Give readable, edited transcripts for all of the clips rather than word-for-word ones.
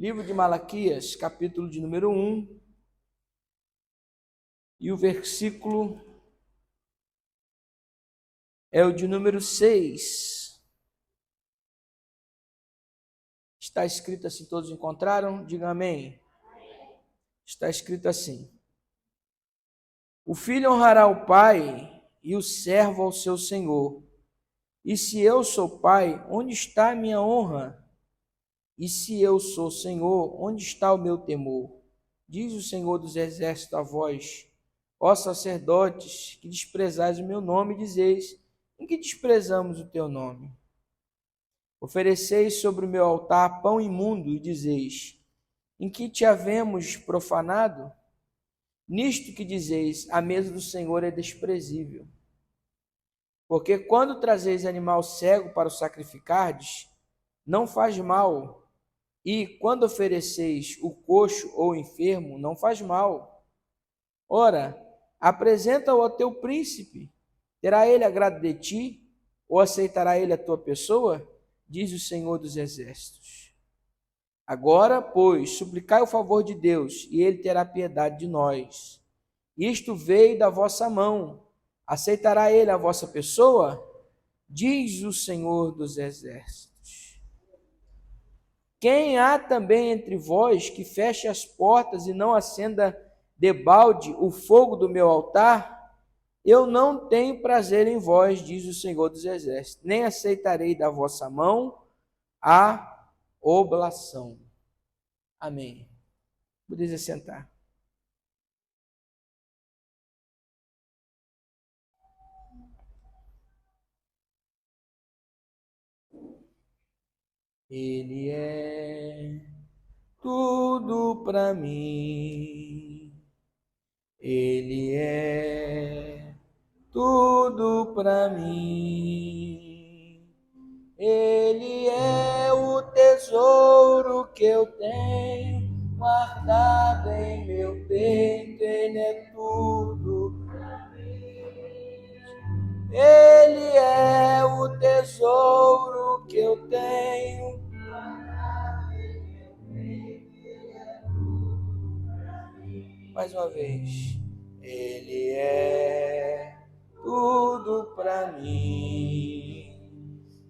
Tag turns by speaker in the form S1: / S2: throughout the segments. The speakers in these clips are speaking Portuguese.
S1: Livro de Malaquias, capítulo de número 1, e o versículo é o de número 6. Está escrito assim, todos encontraram? Diga amém. Está escrito assim: o filho honrará o pai e o servo ao seu senhor. E se eu sou pai, onde está a minha honra? E se eu sou senhor, onde está o meu temor? Diz o Senhor dos Exércitos a vós, ó sacerdotes, que desprezais o meu nome, dizeis: em que desprezamos o teu nome? Ofereceis sobre o meu altar pão imundo e dizeis: em que te havemos profanado? Nisto que dizeis: a mesa do Senhor é desprezível. Porque quando trazeis animal cego para o sacrificardes, não faz mal. E quando ofereceis o coxo ou o enfermo, não faz mal. Ora, apresenta-o ao teu príncipe. Terá ele agrado de ti? Ou aceitará ele a tua pessoa? Diz o Senhor dos Exércitos. Agora, pois, suplicai o favor de Deus, e ele terá piedade de nós. Isto veio da vossa mão. Aceitará ele a vossa pessoa? Diz o Senhor dos Exércitos. Quem há também entre vós que feche as portas e não acenda debalde o fogo do meu altar? Eu não tenho prazer em vós, diz o Senhor dos Exércitos, nem aceitarei da vossa mão a oblação. Amém. Podeis sentar. Ele é tudo para mim. Ele é tudo para mim. Ele é o tesouro que eu tenho guardado em meu peito. Ele é tudo para mim. Ele é o tesouro que eu tenho guardado em meu peito. Ele é tudo para mim. Mais uma vez. Ele é tudo para mim.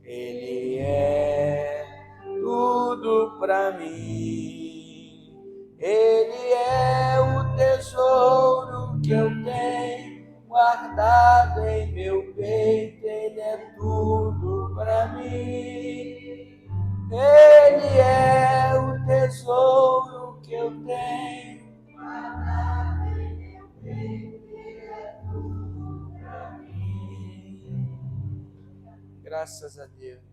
S1: Ele é tudo para mim. Ele é o tesouro que eu tenho guardado em meu peito. Ele é tudo para mim. Ele é o tesouro que eu tenho guardado em meu peito. Ele é tudo para mim. Graças a Deus.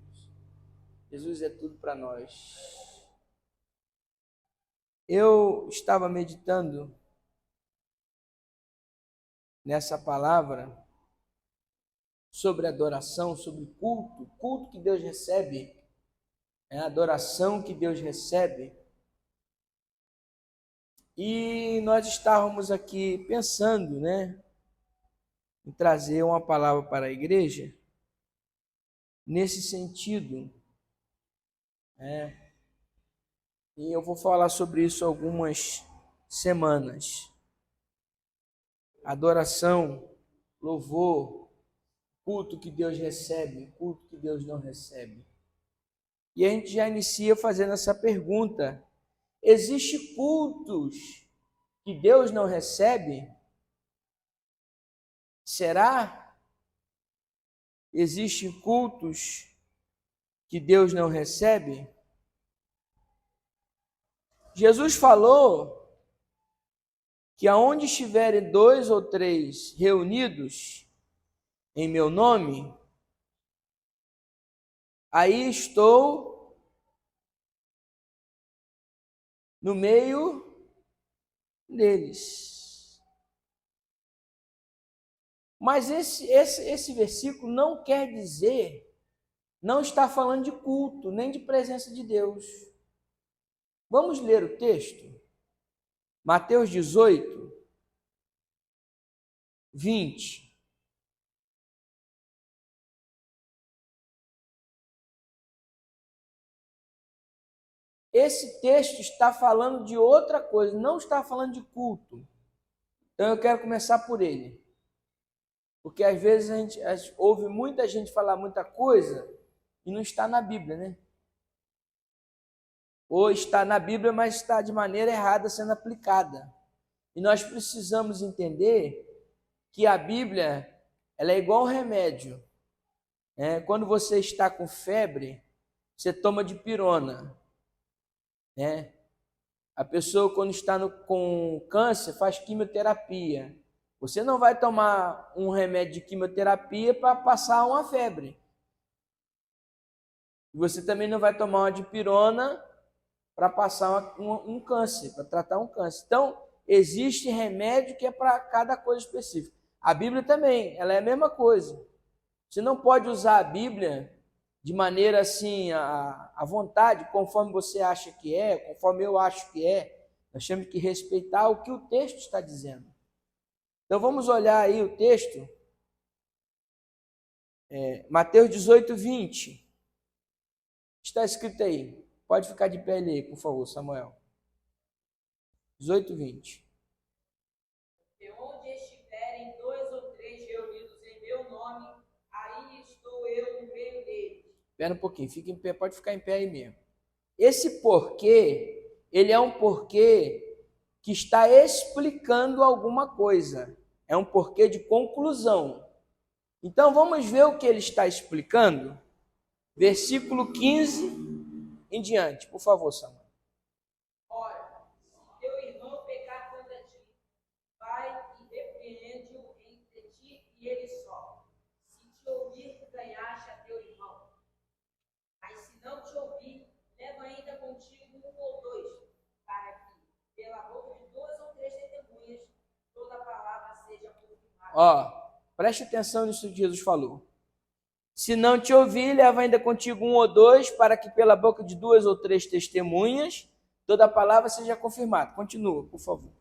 S1: Jesus é tudo para nós. Eu estava meditando nessa palavra sobre adoração, sobre culto que Deus recebe, é a adoração que Deus recebe. E nós estávamos aqui pensando, em trazer uma palavra para a igreja nesse sentido, E eu vou falar sobre isso algumas semanas. Adoração, louvor, culto que Deus recebe, culto que Deus não recebe. E a gente já inicia fazendo essa pergunta: existem cultos que Deus não recebe? Será? Existem cultos que Deus não recebe? Jesus falou que aonde estiverem 2 ou 3 reunidos em meu nome, aí estou no meio deles. Mas esse versículo não quer dizer, não está falando de culto, nem de presença de Deus. Vamos ler o texto? Mateus 18, 20. esse texto está falando de outra coisa, não está falando de culto. Então eu quero começar por ele. Porque às vezes a gente ouve muita gente falar muita coisa e não está na Bíblia, né? Ou está na Bíblia, mas está de maneira errada sendo aplicada. E nós precisamos entender que a Bíblia, ela é igual um remédio. Quando você está com febre, você toma dipirona. A pessoa, quando está com câncer, faz quimioterapia. Você não vai tomar um remédio de quimioterapia para passar uma febre. Você também não vai tomar uma dipirona para passar um câncer, para tratar um câncer. Então, existe remédio que é para cada coisa específica. A Bíblia também, ela é a mesma coisa. Você não pode usar a Bíblia de maneira assim, à vontade, conforme você acha que é, conforme eu acho que é. Nós temos que respeitar o que o texto está dizendo. Então, vamos olhar aí o texto. Mateus 18, 20. Está escrito aí. Pode ficar de pé e ler, por favor, Samuel. 18, 20.
S2: E onde estiverem 2 ou 3 reunidos em meu nome, aí estou eu no meio deles.
S1: Espera um pouquinho, fica em pé, pode ficar em pé aí mesmo. Esse porquê, ele é um porquê que está explicando alguma coisa. É um porquê de conclusão. Então, vamos ver o que ele está explicando. Versículo 15 em diante, por favor, Samuel.
S2: Ora, se teu irmão pecar contra ti, vai e repreende-o entre ti e ele só. Se te ouvir, ganhaste a teu irmão. Mas se não te ouvir, leva ainda contigo 1 ou 2, para que, pela boca de 2 ou 3 testemunhas, toda palavra seja confirmada.
S1: Preste atenção nisso que Jesus falou. Se não te ouvir, leva ainda contigo 1 ou 2, para que pela boca de 2 ou 3 testemunhas, toda a palavra seja confirmada. Continua, por favor.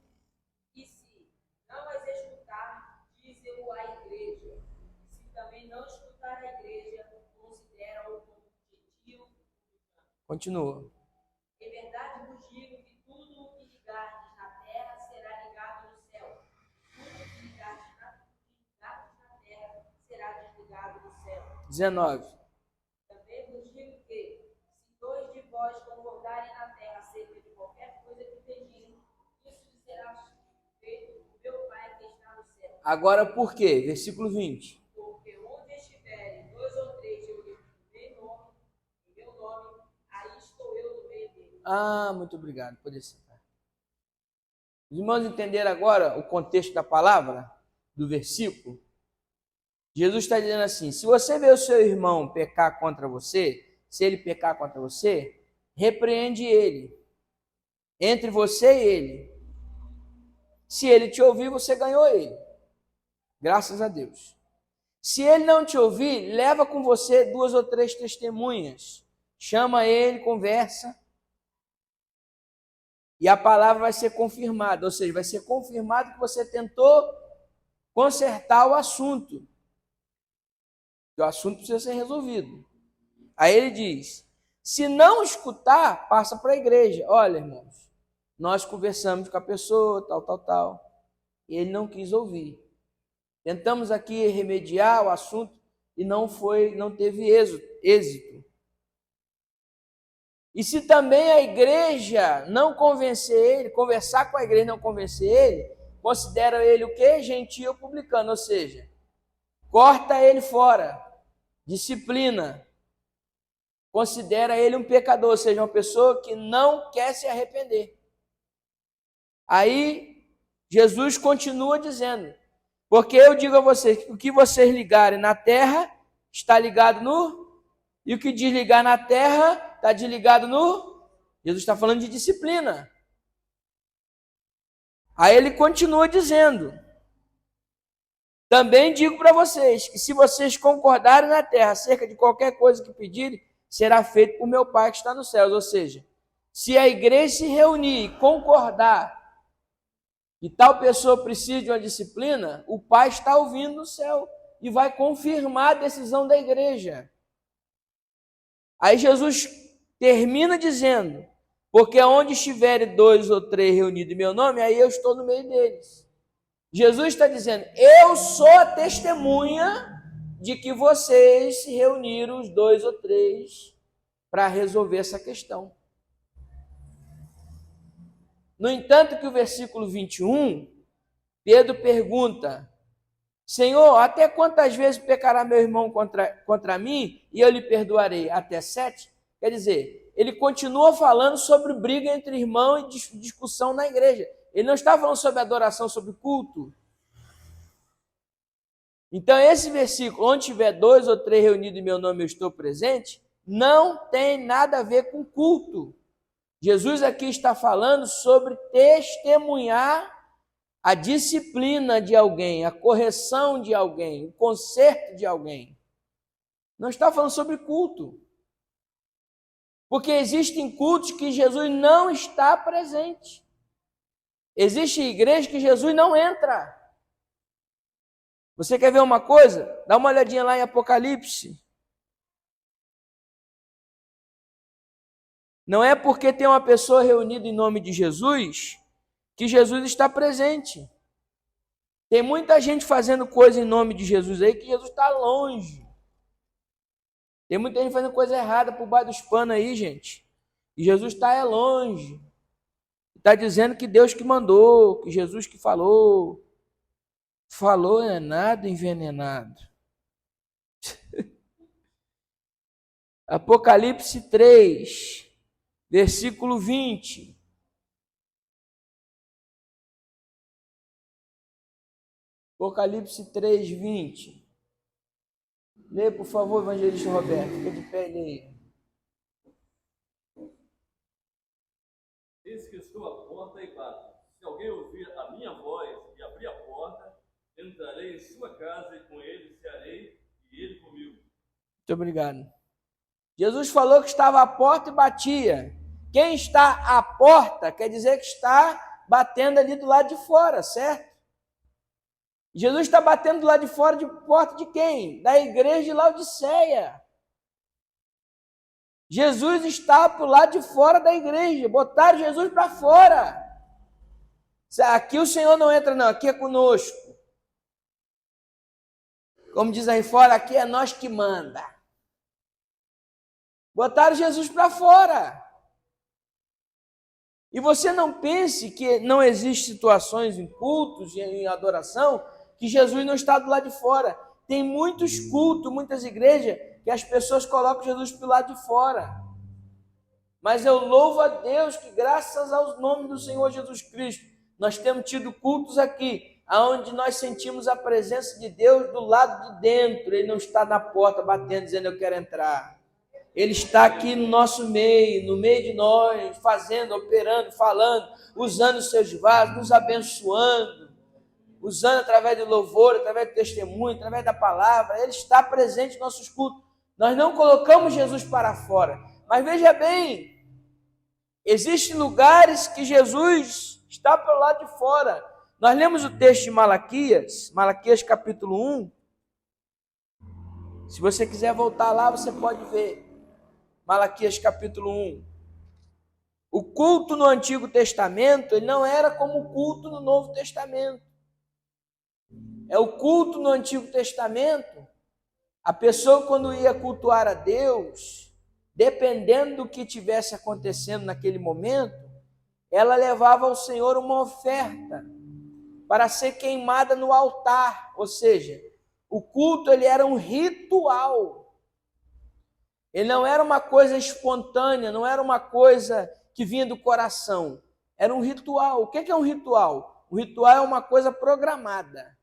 S2: E se não as escutar, dize-o à igreja. E se também não escutar a igreja, considera-o como gentil.
S1: Continua.
S2: Em verdade vos digo que tudo o que ligardes na terra será ligado no céu. Tudo o que ligardes na terra será desligado no céu.
S1: 19.
S2: Também vos digo que, se 2 de vós concordarem na terra acerca de qualquer coisa que pedirem, isso lhe será feito por meu Pai que está no céu.
S1: Agora por quê? Versículo 20.
S2: Porque onde estiverem 2 ou 3 reunidos em meu nome, aí estou eu no meio deles.
S1: Muito obrigado. Pode sentar. Os irmãos entenderam agora o contexto da palavra, do versículo? Jesus está dizendo assim, se você vê o seu irmão pecar contra você, se ele pecar contra você, repreende ele, entre você e ele. Se ele te ouvir, você ganhou ele. Graças a Deus. Se ele não te ouvir, leva com você 2 ou 3 testemunhas. Chama ele, conversa. E a palavra vai ser confirmada. Ou seja, vai ser confirmado que você tentou consertar o assunto. O assunto precisa ser resolvido. Aí ele diz, se não escutar, passa para a igreja. Olha, irmãos, nós conversamos com a pessoa, tal. E ele não quis ouvir. Tentamos aqui remediar o assunto e não teve êxito. E se também a igreja não convencer ele, conversar com a igreja e não convencer ele, considera ele o quê? Gentil publicano, ou seja, corta ele fora, disciplina, considera ele um pecador, ou seja, uma pessoa que não quer se arrepender. Aí Jesus continua dizendo, porque eu digo a vocês que o que vocês ligarem na terra está ligado no, e o que desligar na terra está desligado no. Jesus está falando de disciplina. Aí ele continua dizendo, também digo para vocês que se vocês concordarem na terra acerca de qualquer coisa que pedirem, será feito por meu Pai que está nos céus. Ou seja, se a igreja se reunir e concordar que tal pessoa precisa de uma disciplina, o Pai está ouvindo no céu e vai confirmar a decisão da igreja. Aí Jesus termina dizendo, Porque onde estiverem 2 ou 3 reunidos em meu nome, aí eu estou no meio deles. Jesus está dizendo, eu sou a testemunha de que vocês se reuniram, os 2 ou 3, para resolver essa questão. No entanto, que o versículo 21, Pedro pergunta, Senhor, até quantas vezes pecará meu irmão contra mim e eu lhe perdoarei? Até 7? Quer dizer, ele continua falando sobre briga entre irmão e discussão na igreja. Ele não está falando sobre adoração, sobre culto. Então, esse versículo, onde tiver 2 ou 3 reunidos em meu nome, eu estou presente, não tem nada a ver com culto. Jesus aqui está falando sobre testemunhar a disciplina de alguém, a correção de alguém, o conserto de alguém. Não está falando sobre culto. Porque existem cultos que Jesus não está presente. Existe igreja que Jesus não entra. Você quer ver uma coisa? Dá uma olhadinha lá em Apocalipse. Não é porque tem uma pessoa reunida em nome de Jesus que Jesus está presente. Tem muita gente fazendo coisa em nome de Jesus aí que Jesus está longe. Tem muita gente fazendo coisa errada por baixo dos panos aí, gente. E Jesus está longe. Está dizendo que Deus que mandou, que Jesus que falou. Falou é nada envenenado. Apocalipse 3, versículo 20. Apocalipse 3, 20. Lê, por favor, evangelista Roberto. Fica de pé e leia.
S3: Eis que estou à porta e bato. Se alguém ouvir a minha voz e abrir a porta, entrarei em sua casa e com ele cearei e ele comigo.
S1: Muito obrigado. Jesus falou que estava à porta e batia. Quem está à porta quer dizer que está batendo ali do lado de fora, certo? Jesus está batendo do lado de fora de porta de quem? Da igreja de Laodiceia. Jesus está para o lado de fora da igreja. Botaram Jesus para fora. Aqui o Senhor não entra não, aqui é conosco. Como diz aí fora, aqui é nós que manda. Botaram Jesus para fora. E você não pense que não existem situações em cultos e em adoração que Jesus não está do lado de fora. Tem muitos cultos, muitas igrejas que as pessoas colocam Jesus para o lado de fora. Mas eu louvo a Deus que graças ao nome do Senhor Jesus Cristo, nós temos tido cultos aqui, onde nós sentimos a presença de Deus do lado de dentro. Ele não está na porta batendo, dizendo eu quero entrar. Ele está aqui no nosso meio, no meio de nós, fazendo, operando, falando, usando os seus vasos, nos abençoando, usando através do louvor, através do testemunho, através da palavra. Ele está presente em nossos cultos. Nós não colocamos Jesus para fora. Mas veja bem, existem lugares que Jesus está pelo lado de fora. Nós lemos o texto de Malaquias, Malaquias capítulo 1. Se você quiser voltar lá, você pode ver. Malaquias capítulo 1. O culto no Antigo Testamento ele não era como o culto no Novo Testamento. É o culto no Antigo Testamento. A pessoa quando ia cultuar a Deus, dependendo do que tivesse acontecendo naquele momento, ela levava ao Senhor uma oferta para ser queimada no altar. Ou seja, o culto ele era um ritual. Ele não era uma coisa espontânea, não era uma coisa que vinha do coração. Era um ritual. O que é um ritual? O ritual é uma coisa programada.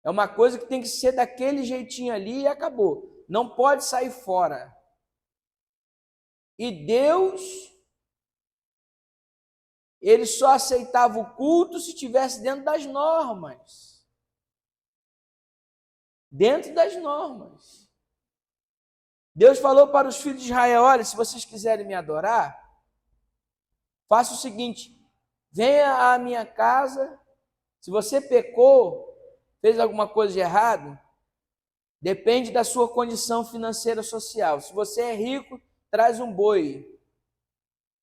S1: É uma coisa que tem que ser daquele jeitinho ali e acabou. Não pode sair fora. E Deus, ele só aceitava o culto se estivesse dentro das normas. Dentro das normas. Deus falou para os filhos de Israel, olha, se vocês quiserem me adorar, faça o seguinte, venha à minha casa, se você pecou, fez alguma coisa de errado, depende da sua condição financeira social. Se você é rico, traz um boi.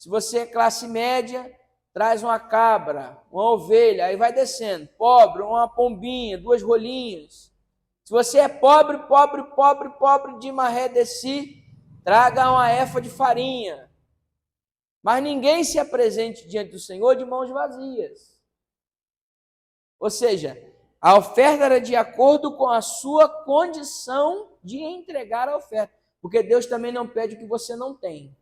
S1: Se você é classe média, traz uma cabra, uma ovelha, aí vai descendo. Pobre, uma pombinha, 2 rolinhas. Se você é pobre de maré de si, traga uma efa de farinha. Mas ninguém se apresente diante do Senhor de mãos vazias. Ou seja, a oferta era de acordo com a sua condição de entregar a oferta. Porque Deus também não pede o que você não tem.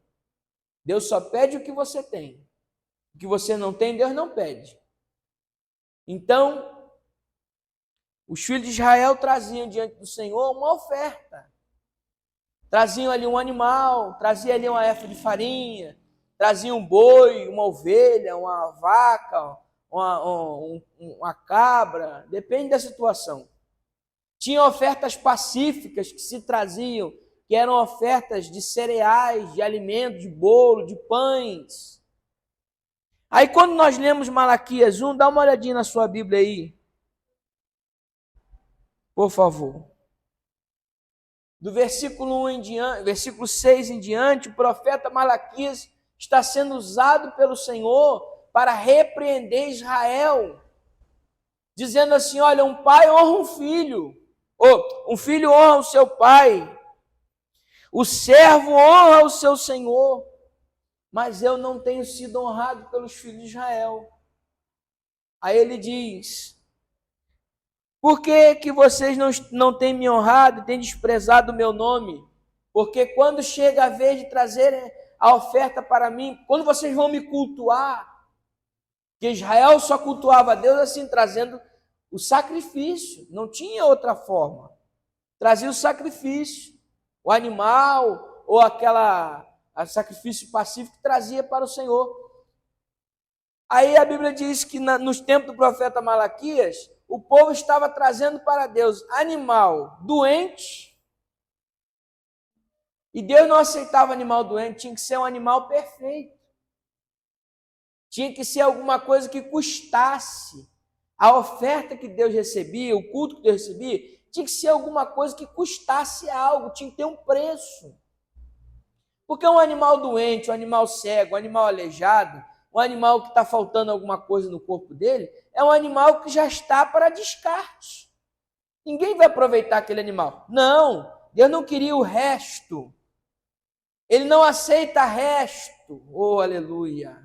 S1: Deus só pede o que você tem. O que você não tem, Deus não pede. Então, os filhos de Israel traziam diante do Senhor uma oferta. Traziam ali um animal, traziam ali uma efa de farinha, traziam um boi, uma ovelha, uma vaca, uma cabra, depende da situação. Tinha ofertas pacíficas que se traziam, que eram ofertas de cereais, de alimentos, de bolo, de pães. Aí quando nós lemos Malaquias 1, dá uma olhadinha na sua Bíblia aí. Por favor. Do versículo 1 em diante, versículo 6 em diante, o profeta Malaquias está sendo usado pelo Senhor para repreender Israel, dizendo assim: olha, um pai honra um filho, ou um filho honra o seu pai, o servo honra o seu senhor, mas eu não tenho sido honrado pelos filhos de Israel. Aí ele diz: por que vocês não têm me honrado e têm desprezado o meu nome? Porque quando chega a vez de trazer a oferta para mim, quando vocês vão me cultuar, que Israel só cultuava a Deus assim, trazendo o sacrifício, não tinha outra forma. Trazia o sacrifício, o animal, ou a sacrifício pacífico que trazia para o Senhor. Aí a Bíblia diz que nos tempos do profeta Malaquias, o povo estava trazendo para Deus animal doente, e Deus não aceitava animal doente, tinha que ser um animal perfeito. Tinha que ser alguma coisa que custasse. A oferta que Deus recebia, o culto que Deus recebia, tinha que ser alguma coisa que custasse algo, tinha que ter um preço. Porque um animal doente, um animal cego, um animal aleijado, um animal que está faltando alguma coisa no corpo dele, é um animal que já está para descarte. Ninguém vai aproveitar aquele animal. Não, Deus não queria o resto. Ele não aceita resto. Oh, aleluia.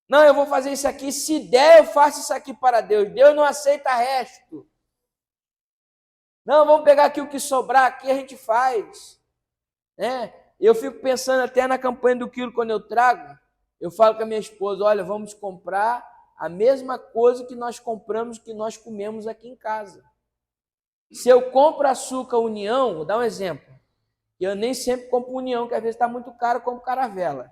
S1: Não, eu vou fazer isso aqui, se der eu faço isso aqui para Deus. Deus não aceita resto. Não, vamos pegar aqui o que sobrar, aqui a gente faz. Né? Eu fico pensando até na campanha do quilo, quando eu trago, eu falo com a minha esposa: olha, vamos comprar a mesma coisa que nós compramos, que nós comemos aqui em casa. Se eu compro açúcar União, vou dar um exemplo. Eu nem sempre compro União, que às vezes está muito caro, eu compro Caravela.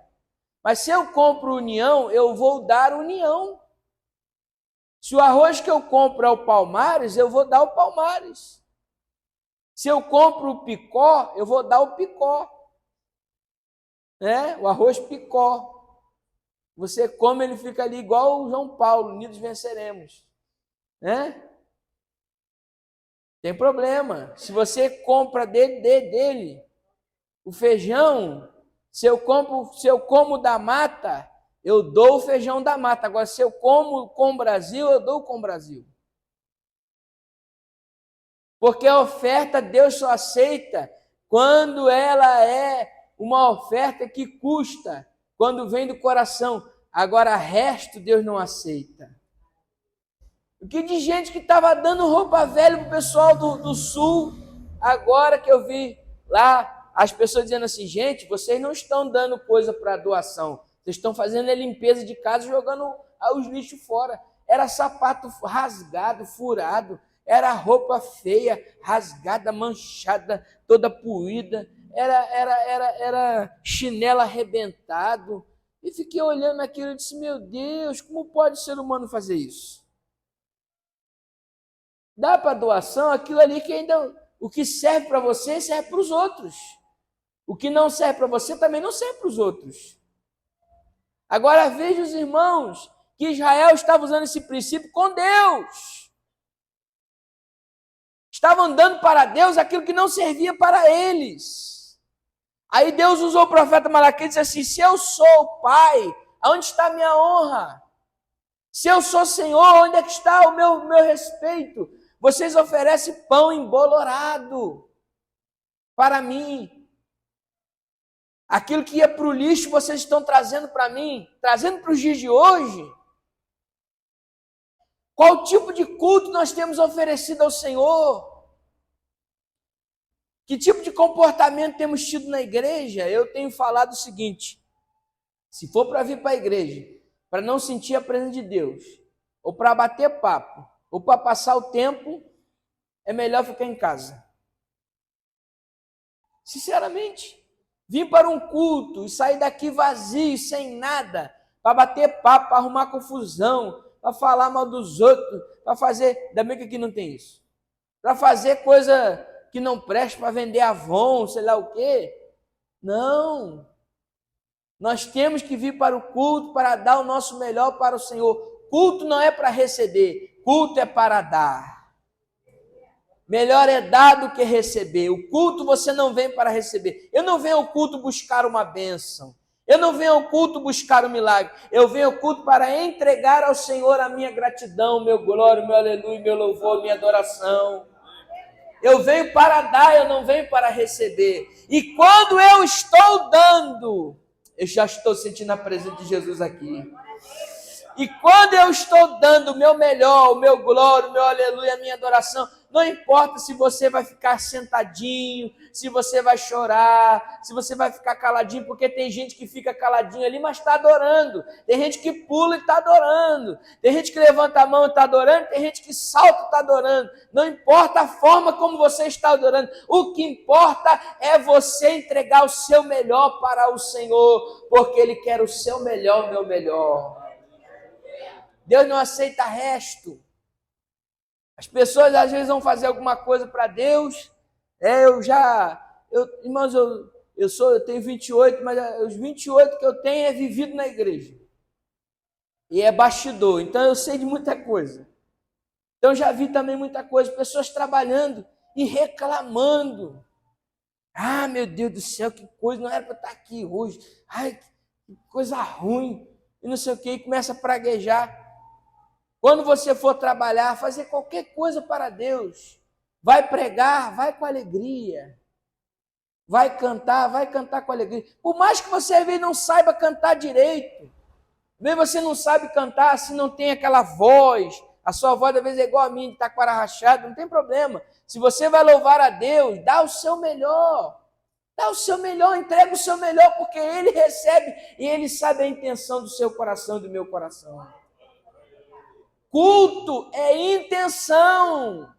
S1: Mas se eu compro União, eu vou dar União. Se o arroz que eu compro é o Palmares, eu vou dar o Palmares. Se eu compro o Picó, eu vou dar o Picó. Né? O arroz Picó. Você come, ele fica ali igual o João Paulo, unidos venceremos. Né? Tem problema. Se você compra dele, o feijão, se eu como da mata, eu dou o feijão da mata. Agora, se eu como com o Brasil, eu dou com o Brasil. Porque a oferta Deus só aceita quando ela é uma oferta que custa, quando vem do coração. Agora, resto Deus não aceita. O que de gente que estava dando roupa velha para o pessoal do sul, agora que eu vi lá, as pessoas dizendo assim: gente, vocês não estão dando coisa para doação, vocês estão fazendo a limpeza de casa e jogando os lixos fora. Era sapato rasgado, furado, era roupa feia, rasgada, manchada, toda poída, era chinelo arrebentado. E fiquei olhando aquilo e disse: meu Deus, como pode o ser humano fazer isso? Dá para doação aquilo ali que ainda, o que serve para você serve para os outros. O que não serve para você também não serve para os outros. Agora veja os irmãos que Israel estava usando esse princípio com Deus. Estavam dando para Deus aquilo que não servia para eles. Aí Deus usou o profeta Malaquias e disse assim: se eu sou o pai, aonde está a minha honra? Se eu sou Senhor, onde é que está o meu respeito? Vocês oferecem pão embolorado para mim. Aquilo que ia para o lixo, vocês estão trazendo para mim, trazendo para os dias de hoje. Qual tipo de culto nós temos oferecido ao Senhor? Que tipo de comportamento temos tido na igreja? Eu tenho falado o seguinte: se for para vir para a igreja, para não sentir a presença de Deus, ou para bater papo, ou para passar o tempo, é melhor ficar em casa. Sinceramente, vir para um culto e sair daqui vazio, sem nada, para bater papo, para arrumar confusão, para falar mal dos outros, para fazer, ainda bem que aqui não tem isso, para fazer coisa que não presta, para vender Avon, sei lá o quê. Não. Nós temos que vir para o culto para dar o nosso melhor para o Senhor. Culto não é para receber, culto é para dar. Melhor é dar do que receber. O culto você não vem para receber. Eu não venho ao culto buscar uma bênção. Eu não venho ao culto buscar um milagre. Eu venho ao culto para entregar ao Senhor a minha gratidão, meu glória, meu aleluia, meu louvor, minha adoração. Eu venho para dar, eu não venho para receber. E quando eu estou dando, eu já estou sentindo a presença de Jesus aqui. E quando eu estou dando o meu melhor, o meu glória, o meu aleluia, a minha adoração, não importa se você vai ficar sentadinho, se você vai chorar, se você vai ficar caladinho, porque tem gente que fica caladinho ali, mas está adorando. Tem gente que pula e está adorando. Tem gente que levanta a mão e está adorando. Tem gente que salta e está adorando. Não importa a forma como você está adorando. O que importa é você entregar o seu melhor para o Senhor, porque Ele quer o seu melhor, o meu melhor. Deus não aceita resto. As pessoas às vezes vão fazer alguma coisa para Deus. Irmãos, eu tenho 28, mas os 28 que eu tenho é vivido na igreja. E é bastidor, então eu sei de muita coisa. Então já vi também muita coisa, pessoas trabalhando e reclamando. Ah, meu Deus do céu, que coisa, não era para estar aqui hoje. Ai, que coisa ruim. E não sei o que, e começa a praguejar. Quando você for trabalhar, fazer qualquer coisa para Deus, vai pregar, vai com alegria. Vai cantar com alegria. Por mais que você às vezes não saiba cantar direito, às vezes você não sabe cantar, se não tem aquela voz, a sua voz às vezes é igual a minha, de taquara rachado, não tem problema. Se você vai louvar a Deus, dá o seu melhor. Dá o seu melhor, entrega o seu melhor, porque Ele recebe e Ele sabe a intenção do seu coração e do meu coração. Culto é intenção.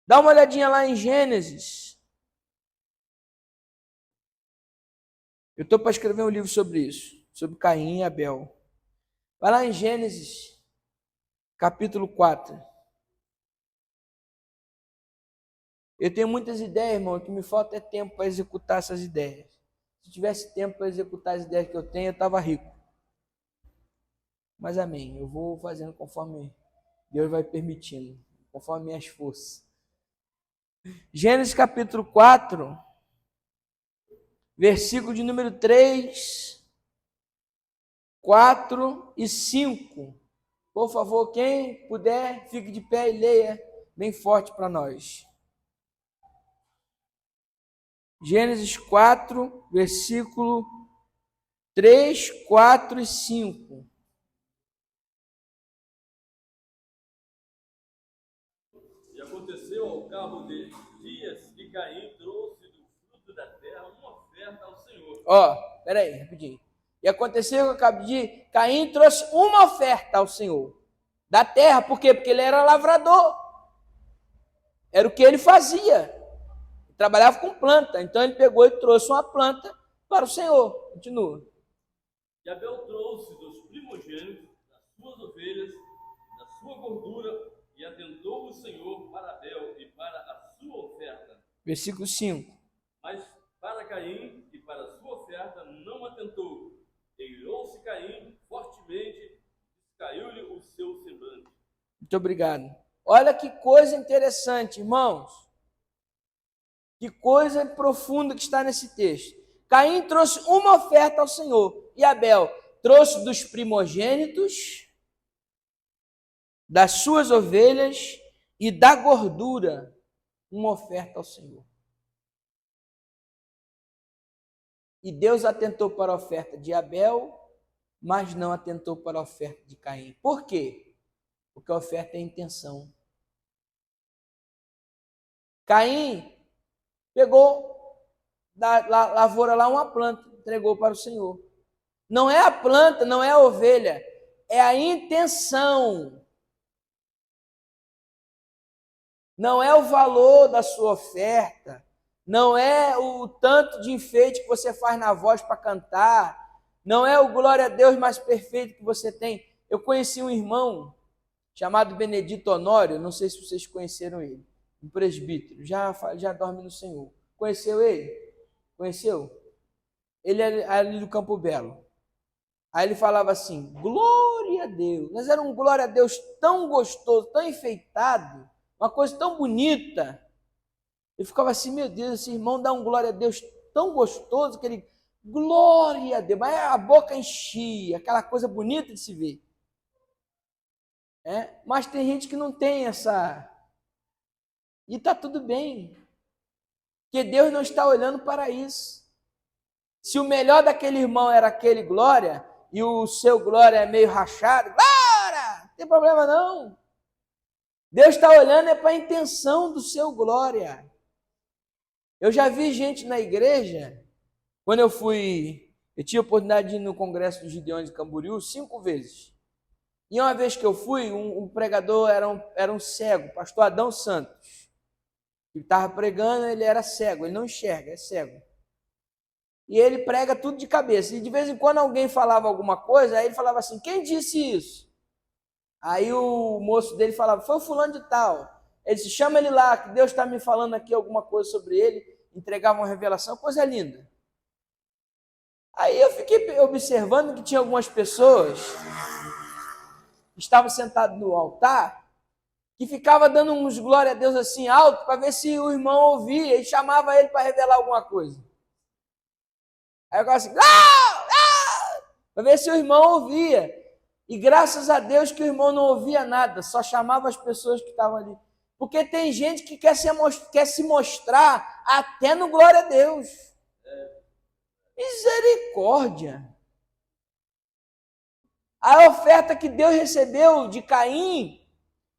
S1: Dá uma olhadinha lá em Gênesis. Eu estou para escrever um livro sobre isso, sobre Caim e Abel. Vai lá em Gênesis, capítulo 4. Eu tenho muitas ideias, irmão, o que me falta é tempo para executar essas ideias. Se tivesse tempo para executar as ideias que eu tenho, eu estava rico. Mas amém, eu vou fazendo conforme Deus vai permitindo, conforme minhas forças. Gênesis capítulo 4, versículo de número 3, 4 e 5. Por favor, quem puder, fique de pé e leia bem forte para nós. Gênesis 4, versículo 3, 4 e 5.
S3: E aconteceu ao cabo de dias que Caim trouxe do fruto da terra uma oferta ao Senhor.
S1: Peraí, rapidinho. E aconteceu que ao cabo de Caim trouxe uma oferta ao Senhor da terra. Por quê? Porque ele era lavrador. Era o que ele fazia. Ele trabalhava com planta. Então ele pegou e trouxe uma planta para o Senhor. Continua.
S3: E Abel trouxe dos primogênitos das suas ovelhas, da sua gordura, e atentou o Senhor para Abel e para a sua oferta.
S1: Versículo 5.
S3: Mas para Caim e para a sua oferta não atentou. Eirou-se Caim fortemente, caiu-lhe o seu semblante.
S1: Muito obrigado. Olha que coisa interessante, irmãos. Que coisa profunda que está nesse texto. Caim trouxe uma oferta ao Senhor e Abel trouxe dos primogênitos, das suas ovelhas e da gordura uma oferta ao Senhor. E Deus atentou para a oferta de Abel, mas não atentou para a oferta de Caim. Por quê? Porque a oferta é a intenção. Caim pegou da lavoura lá uma planta, entregou para o Senhor. Não é a planta, não é a ovelha, é a intenção. Não é o valor da sua oferta, não é o tanto de enfeite que você faz na voz para cantar, não é o glória a Deus mais perfeito que você tem. Eu conheci um irmão chamado Benedito Honório, não sei se vocês conheceram ele, um presbítero, já dorme no Senhor. Conheceu ele? Conheceu? Ele é ali do Campo Belo. Aí ele falava assim, glória a Deus. Mas era um glória a Deus tão gostoso, tão enfeitado, uma coisa tão bonita. Eu ficava assim, meu Deus, esse irmão dá um glória a Deus tão gostoso, que ele, glória a Deus, mas a boca enchia, aquela coisa bonita de se ver. Mas tem gente que não tem essa... E está tudo bem, porque Deus não está olhando para isso. Se o melhor daquele irmão era aquele glória, e o seu glória é meio rachado, glória, não tem problema não. Deus está olhando para a intenção do seu glória. Eu já vi gente na igreja, quando eu tive a oportunidade de ir no Congresso dos Gideões de Camboriú 5 vezes. E uma vez que eu fui, um pregador era um cego, pastor Adão Santos. Ele estava pregando, ele era cego, ele não enxerga, é cego. E ele prega tudo de cabeça. E de vez em quando alguém falava alguma coisa, aí ele falava assim, quem disse isso? Aí o moço dele falava, foi o fulano de tal. Ele disse, chama ele lá, que Deus está me falando aqui alguma coisa sobre ele. Entregava uma revelação, coisa linda. Aí eu fiquei observando que tinha algumas pessoas que estavam sentadas no altar, que ficava dando uns glória a Deus assim alto, para ver se o irmão ouvia e chamava ele para revelar alguma coisa. Aí eu ficava assim, para ver se o irmão ouvia. E graças a Deus que o irmão não ouvia nada, só chamava as pessoas que estavam ali. Porque tem gente que quer se mostrar até no glória a Deus. Misericórdia. A oferta que Deus recebeu de Caim,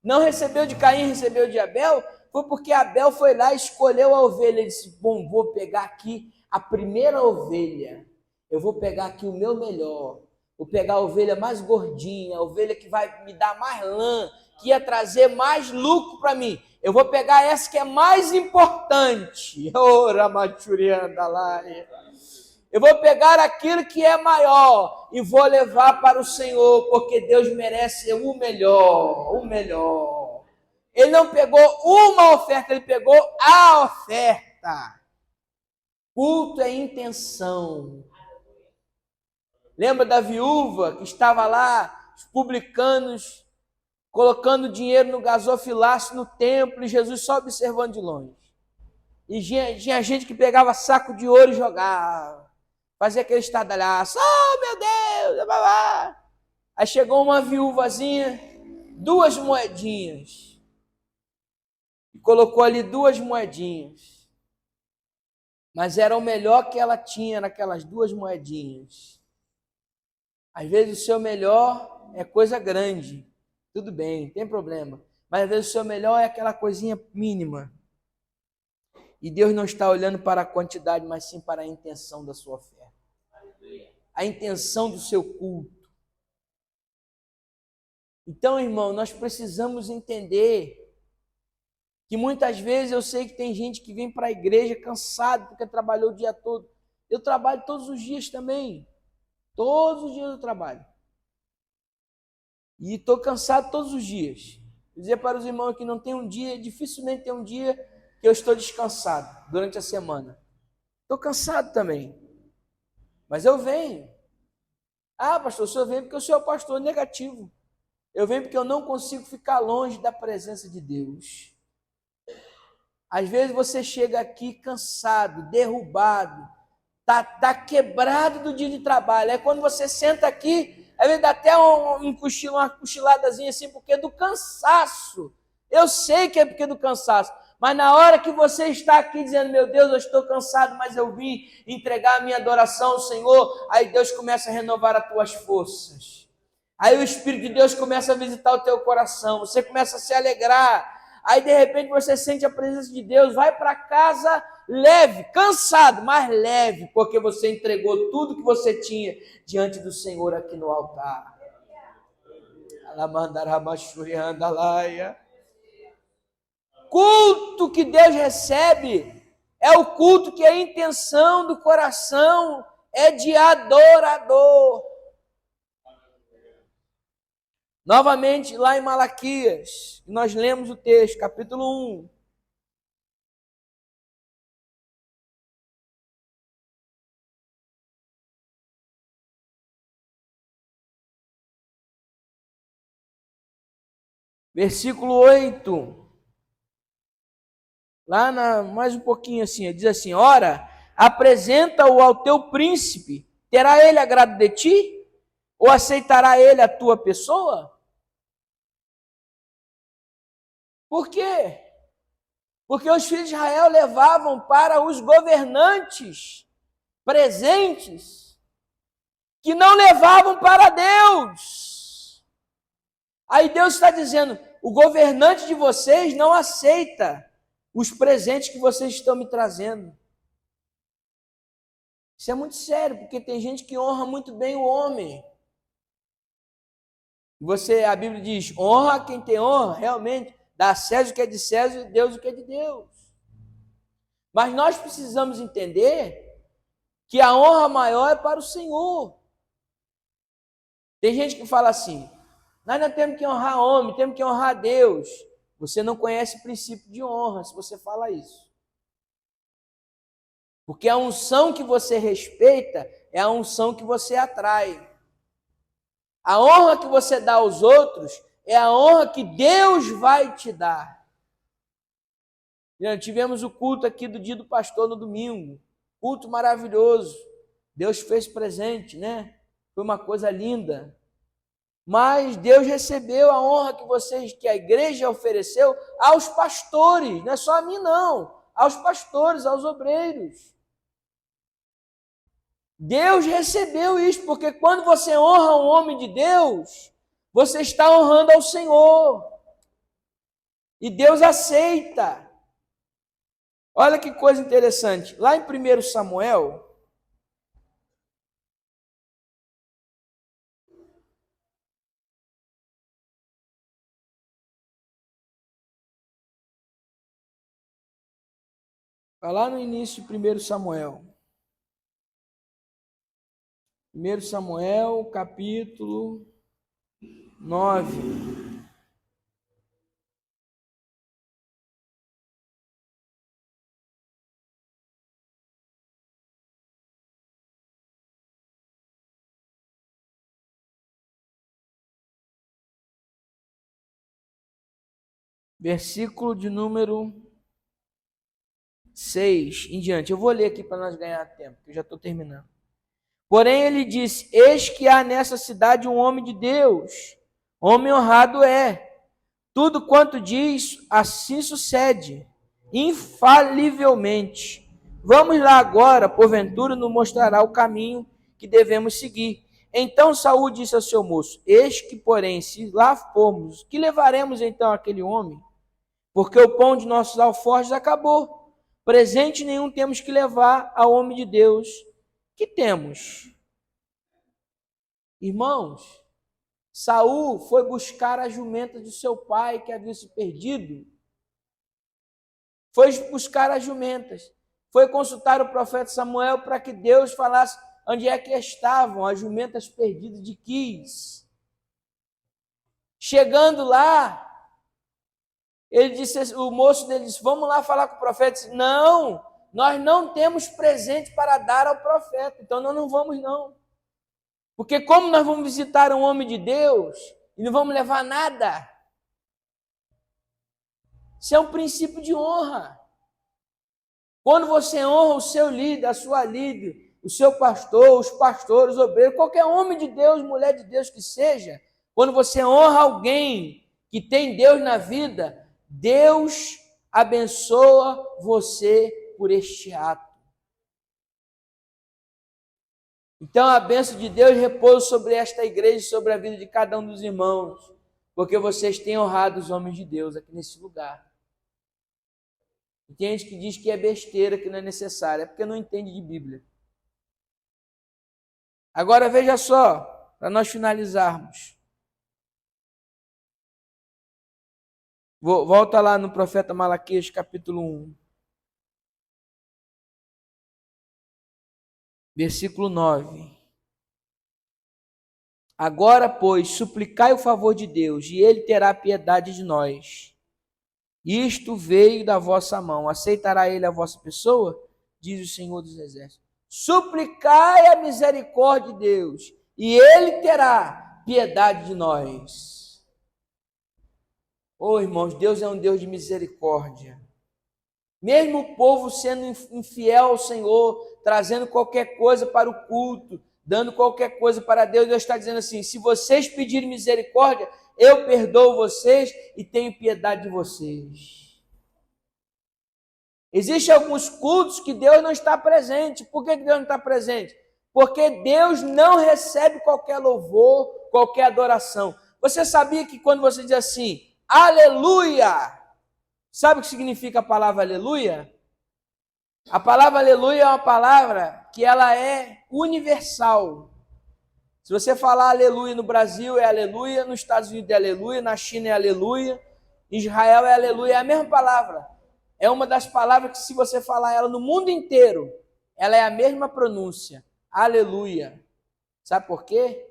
S1: não recebeu de Caim, recebeu de Abel, foi porque Abel foi lá e escolheu a ovelha. Ele disse, bom, vou pegar aqui a primeira ovelha. Eu vou pegar aqui o meu melhor. Vou pegar a ovelha mais gordinha, a ovelha que vai me dar mais lã, que ia trazer mais lucro para mim. Eu vou pegar essa que é mais importante. Ora, machurianda lá. Eu vou pegar aquilo que é maior e vou levar para o Senhor, porque Deus merece o melhor, o melhor. Ele não pegou uma oferta, ele pegou a oferta. Culto é intenção. Lembra da viúva que estava lá, os publicanos, colocando dinheiro no gasofilácio no templo, e Jesus só observando de longe. E tinha gente que pegava saco de ouro e jogava, fazia aquele estardalhaço, oh meu Deus, babá. Aí chegou uma viúvazinha, 2 moedinhas, e colocou ali 2 moedinhas, mas era o melhor que ela tinha naquelas 2 moedinhas. Às vezes o seu melhor é coisa grande, tudo bem, não tem problema. Mas às vezes o seu melhor é aquela coisinha mínima. E Deus não está olhando para a quantidade, mas sim para a intenção da sua oferta. A intenção do seu culto. Então, irmão, nós precisamos entender que muitas vezes eu sei que tem gente que vem para a igreja cansado porque trabalhou o dia todo. Eu trabalho todos os dias também. Todos os dias eu trabalho. E estou cansado todos os dias. Vou dizer para os irmãos que não tem um dia, dificilmente tem um dia que eu estou descansado durante a semana. Estou cansado também. Mas eu venho. Ah, pastor, o senhor vem porque o senhor é pastor negativo. Eu venho porque eu não consigo ficar longe da presença de Deus. Às vezes você chega aqui cansado, derrubado, tá quebrado do dia de trabalho. Aí quando você senta aqui, às vezes dá até um cochilo, uma cochiladazinha assim, porque é do cansaço. Eu sei que é porque é do cansaço. Mas na hora que você está aqui dizendo, meu Deus, eu estou cansado, mas eu vim entregar a minha adoração ao Senhor, aí Deus começa a renovar as tuas forças. Aí o Espírito de Deus começa a visitar o teu coração, você começa a se alegrar. Aí de repente você sente a presença de Deus, vai para casa leve, cansado, mas leve, porque você entregou tudo que você tinha diante do Senhor aqui no altar. Culto que Deus recebe é o culto que a intenção do coração é de adorador. Novamente, lá em Malaquias, nós lemos o texto, capítulo 1. Versículo 8. Mais um pouquinho assim, diz assim: ora, apresenta-o ao teu príncipe, terá ele agrado de ti? Ou aceitará ele a tua pessoa? Por quê? Porque os filhos de Israel levavam para os governantes presentes que não levavam para Deus. Aí Deus está dizendo, o governante de vocês não aceita os presentes que vocês estão me trazendo. Isso é muito sério, porque tem gente que honra muito bem o homem. A Bíblia diz, honra quem tem honra, realmente, dá a César o que é de César e Deus o que é de Deus. Mas nós precisamos entender que a honra maior é para o Senhor. Tem gente que fala assim, nós não temos que honrar homem, temos que honrar Deus. Você não conhece o princípio de honra se você fala isso. Porque a unção que você respeita é a unção que você atrai. A honra que você dá aos outros é a honra que Deus vai te dar. Tivemos o culto aqui do dia do pastor no domingo. Culto maravilhoso. Deus fez presente, né? Foi uma coisa linda. Mas Deus recebeu a honra que a igreja ofereceu aos pastores. Não é só a mim, não. Aos pastores, aos obreiros. Deus recebeu isso, porque quando você honra um homem de Deus, você está honrando ao Senhor. E Deus aceita. Olha que coisa interessante. Lá em 1 Samuel, vai lá no início de 1 Samuel. 1 Samuel, capítulo 9. Versículo de número 6 em diante. Eu vou ler aqui para nós ganhar tempo, que eu já estou terminando. Porém, ele disse, eis que há nessa cidade um homem de Deus, homem honrado é. Tudo quanto diz, assim sucede, infalivelmente. Vamos lá agora, porventura nos mostrará o caminho que devemos seguir. Então Saul disse ao seu moço, eis que, porém, se lá formos, que levaremos então aquele homem? Porque o pão de nossos alforjes acabou. Presente nenhum temos que levar ao homem de Deus. Que temos? Irmãos, Saul foi buscar a jumenta de seu pai que havia se perdido. Foi buscar as jumentas. Foi consultar o profeta Samuel para que Deus falasse onde é que estavam as jumentas perdidas de Quis. Chegando lá, o moço dele disse, vamos lá falar com o profeta. Disse, não, nós não temos presente para dar ao profeta, então nós não vamos não. Porque como nós vamos visitar um homem de Deus e não vamos levar nada? Isso é um princípio de honra. Quando você honra o seu líder, a sua líder, o seu pastor, os pastores, obreiros, qualquer homem de Deus, mulher de Deus que seja, quando você honra alguém que tem Deus na vida, Deus abençoa você por este ato. Então a bênção de Deus repousa sobre esta igreja, sobre a vida de cada um dos irmãos, porque vocês têm honrado os homens de Deus aqui nesse lugar. E tem gente que diz que é besteira, que não é necessário, é porque não entende de Bíblia. Agora veja só, para nós finalizarmos. Volta lá no profeta Malaquias, capítulo 1. Versículo 9. Agora, pois, suplicai o favor de Deus, e ele terá piedade de nós. Isto veio da vossa mão. Aceitará ele a vossa pessoa? Diz o Senhor dos Exércitos. Suplicai a misericórdia de Deus, e ele terá piedade de nós. Oh, irmãos, Deus é um Deus de misericórdia. Mesmo o povo sendo infiel ao Senhor, trazendo qualquer coisa para o culto, dando qualquer coisa para Deus, Deus está dizendo assim: se vocês pedirem misericórdia, eu perdoo vocês e tenho piedade de vocês. Existem alguns cultos que Deus não está presente. Por que Deus não está presente? Porque Deus não recebe qualquer louvor, qualquer adoração. Você sabia que quando você diz assim, aleluia, sabe o que significa a palavra aleluia? A palavra aleluia é uma palavra que ela é universal. Se você falar aleluia no Brasil é aleluia, nos Estados Unidos é aleluia, na China é aleluia, em Israel é aleluia, é a mesma palavra. É uma das palavras que se você falar ela no mundo inteiro, ela é a mesma pronúncia, aleluia. Sabe por quê?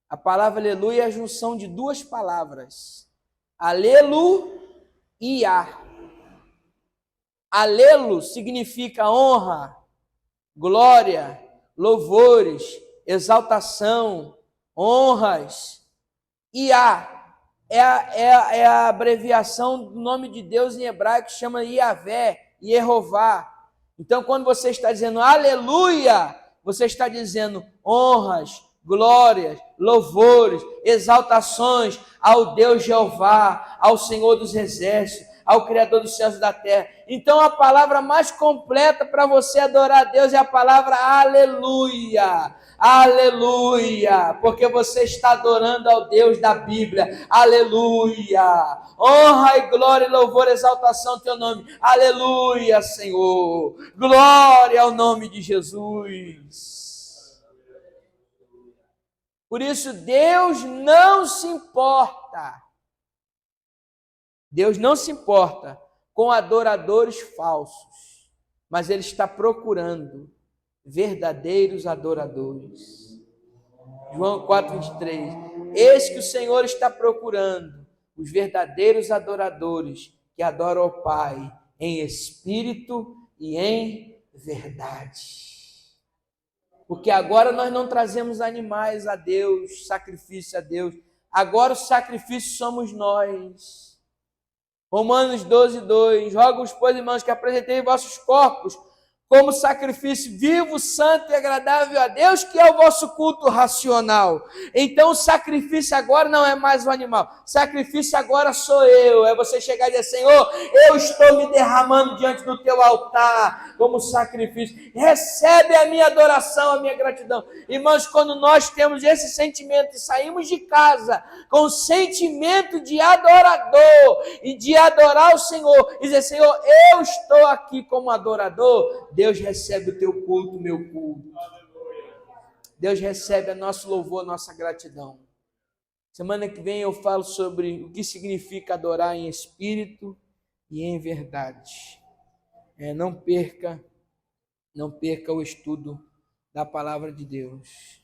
S1: A palavra aleluia é a junção de duas palavras, aleluia. Alelo significa honra, glória, louvores, exaltação, honras. Iá é a abreviação do nome de Deus em hebraico, que chama Iavé, Yehová. Então, quando você está dizendo aleluia, você está dizendo honras, glórias, louvores, exaltações ao Deus Jeová, ao Senhor dos Exércitos, ao Criador dos céus e da terra. Então a palavra mais completa para você adorar a Deus é a palavra aleluia. Aleluia, porque você está adorando ao Deus da Bíblia. Aleluia. Honra e glória e louvor, exaltação ao teu nome. Aleluia, Senhor. Glória ao nome de Jesus. Por isso Deus não se importa. Deus não se importa com adoradores falsos, mas Ele está procurando verdadeiros adoradores. João 4,23. Eis que o Senhor está procurando os verdadeiros adoradores que adoram ao Pai em espírito e em verdade. Porque agora nós não trazemos animais a Deus, sacrifício a Deus. Agora o sacrifício somos nós. Romanos 12:2. Rogo-vos, pois, irmãos, que apresentei vossos corpos como sacrifício vivo, santo e agradável a Deus, que é o vosso culto racional. Então o sacrifício agora não é mais o animal, sacrifício agora sou eu. É você chegar e dizer: Senhor, eu estou me derramando diante do teu altar como sacrifício, recebe a minha adoração, a minha gratidão. Irmãos, quando nós temos esse sentimento e saímos de casa com o sentimento de adorador e de adorar o Senhor, e dizer: Senhor, eu estou aqui como adorador, Deus recebe o teu culto, o meu culto. Deus recebe o nosso louvor, a nossa gratidão. Semana que vem eu falo sobre o que significa adorar em espírito e em verdade. Não perca o estudo da palavra de Deus.